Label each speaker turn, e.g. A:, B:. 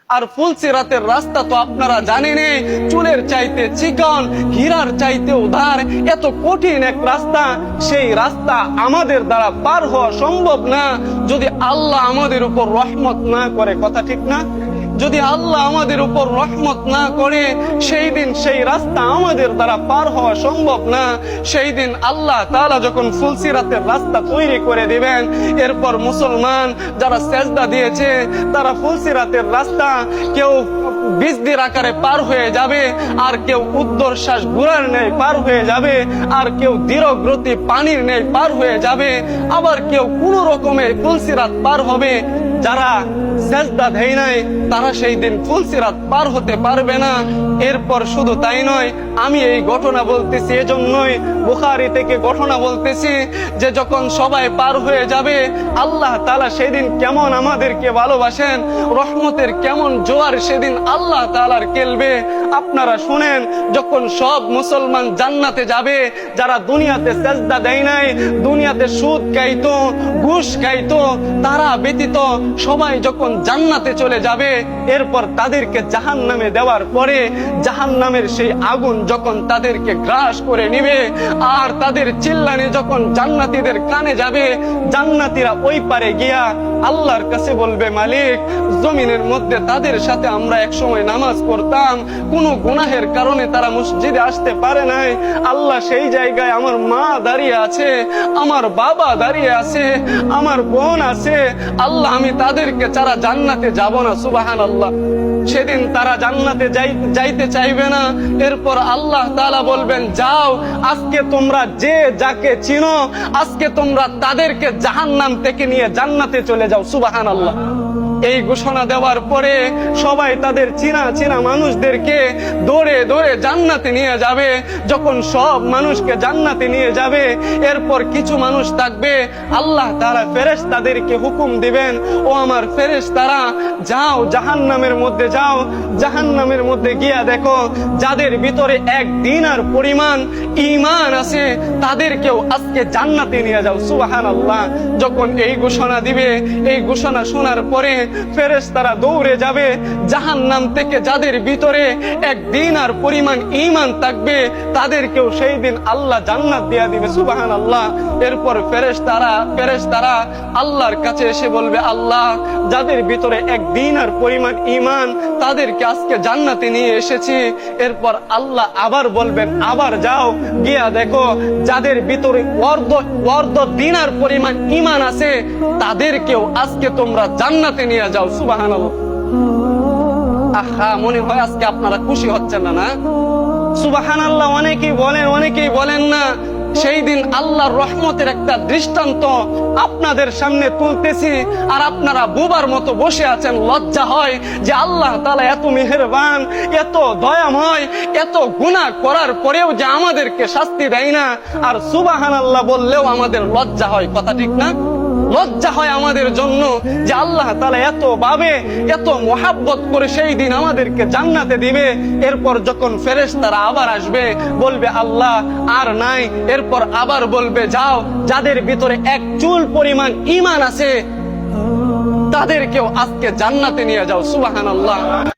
A: আর ফুলসিরাতের রাস্তা তো আপনারা জানেনই, চুলের চাইতে চিকন, হীরার চাইতে উধার, এত কঠিন এক রাস্তা। সেই রাস্তা আমাদের দ্বারা পার হওয়া সম্ভব না যদি আল্লাহ আমাদের উপর রহমত না করে। কথা ঠিক না? যদি আল্লাহ আমাদের উপর রহমত না করে, সেই দিন সেই রাস্তা আমাদের দ্বারা পার হওয়া সম্ভব না। সেই দিন আল্লাহ তাআলা যখন ফুলসিরাতের রাস্তা তৈরি করে দিবেন, এরপর মুসলমান যারা সেজদা দিয়েছে তারা ফুলসিরাতের রাস্তা কেউ বিজদির আকারে পার হয়ে যাবে, আর কেউ উদ্দর্শ্বাস ঘোড়ার ন্যায় পার হয়ে যাবে, আর কেউ ধীরগতি পানির ন্যায় পার হয়ে যাবে, আবার কেউ কোনো রকমে ফুলসিরাত পার হবে। যারা সেজদা দেয় নাই তারা সেই দিন ফুলসিরাত পার হতে পারবে না। এরপর শুধু তাই নয়, আমি এই ঘটনা বলতেছি এজন্যই, বুখারী থেকে ঘটনা বলতেছি, যে যখন সবাই পার হয়ে যাবে, আল্লাহ তাআলা সেদিন কেমন আমাদেরকে ভালোবাসেন, রহমতের কেমন জোয়ার সেদিন আল্লাহ তাআলার খেলবে। আপনারা শুনেন, যখন সব মুসলমান জান্নাতে যাবে, যারা দুনিয়াতে সেজদা দেয় নাই, দুনিয়াতে সুদ খাইতো, ঘুষ খাইতো, তারা ব্যতীত সবাই যখন জান্নাতে চলে যাবে, এরপর তাদেরকে জাহান্নামে দেওয়ার পরে জাহান্নামের সেই আগুন যখন তাদেরকে গ্রাস করে নিবে, আর তাদের চিল্লানি যখন জান্নাতীদের কানে যাবে, জান্নাতীরা ওই পারে গিয়া আল্লাহর কাছে বলবে, মালিক, জমিনের মধ্যে তাদের সাথে আমরা একসময় নামাজ পড়তাম, কোনো গুনাহের কারণে তারা মসজিদে আসতে পারে নাই। আল্লাহ, সেই জায়গায় আমার মা দাঁড়িয়ে আছে, আমার বাবা দাঁড়িয়ে আছে, আমার বোন আছে, আল্লাহ আমি তাদেরকে ছাড়া জান্নাতে যাব না। সুবহানাল্লাহ। সেদিন তারা জান্নাতে যাইতে চাইবে না। এরপর আল্লাহ তাআলা বলবেন, যাও, আজকে তোমরা যে যাকে চিনো, আজকে তোমরা তাদেরকে জাহান্নাম থেকে নিয়ে জান্নাতে চলে যাও। সুবহানাল্লাহ। এই ঘোষণা দেওয়ার পরে সবাই তাদের চিনা মানুষদেরকে দৌড়ে দৌড়ে জান্নাতে নিয়ে যাবে। যখন সব মানুষকে জান্নাতে নিয়ে যাবে, এরপর কিছু মানুষ থাকবে, আল্লাহ তাআলা ফেরেশতাদেরকে হুকুম দিবেন, ও আমার ফেরেশতারা, যাও জাহান্নামের মধ্যে যাও, জাহান্নামের মধ্যে গিয়া দেখো যাদের ভিতরে এক দিনার পরিমাণ ঈমান আছে, তাদেরকেও আজকে জান্নাতে নিয়ে যাও। সুবহানাল্লাহ। যখন এই ঘোষণা দিবে, এই ঘোষণা শোনার পরে ফেরেশতারা দৌড়ে যাবে, জাহান্নাম থেকে যাদের ভিতরে এক দিনার পরিমাণ ঈমান থাকবে, তাদেরকেও সেই দিন আল্লাহ জান্নাত দিয়ে দিবে। সুবহানাল্লাহ। এরপর ফেরেশতারা আল্লাহর কাছে এসে বলবে, আল্লাহ, যাদের ভিতরে এক দিনার পরিমাণ ঈমান, তাদেরকে আজকে জান্নাতে নিয়ে এসেছি। এরপর আল্লাহ আবার বলবেন, আবার যাও, গিয়া দেখো যাদের ভিতরে অর্ধ দিনার পরিমাণ ঈমান আছে, তাদেরকেও আজকে তোমরা জান্নাতে নিয়ে যাও। সুবহানাল্লাহ। আহা, মনে হয় আজকে আপনারা খুশি হচ্ছেন না? সুবহানাল্লাহ। অনেকেই বলেন না। সেই দিন আল্লাহর রহমতের একটা দৃষ্টান্ত আপনাদের সামনে তুলতেছি, আর আপনারা বুবার মতো বসে আছেন। লজ্জা হয় যে আল্লাহ তাআলা এত মেহেরবান, এত দয়াময়, এত গুনাহ করার পরেও যে আমাদেরকে শাস্তি দেয় না, আর সুবহানাল্লাহ বললেও আমাদের লজ্জা হয়। কথা ঠিক না? লজ্জা হয় আমাদের জন্য যে আল্লাহ তাআলা এত ভাবে, এত মোহাব্বত করে সেই দিন আমাদেরকে জান্নাতে দিবে। এরপর যখন ফেরেশতারা আবার আসবে, বলবে, আল্লাহ আর নাই। এরপর আবার বলবে, যাও, যাদের ভিতরে এক চুল পরিমাণ ঈমান আছে, তাদেরকেও আজকে জান্নাতে নিয়ে যাও। সুবহানাল্লাহ।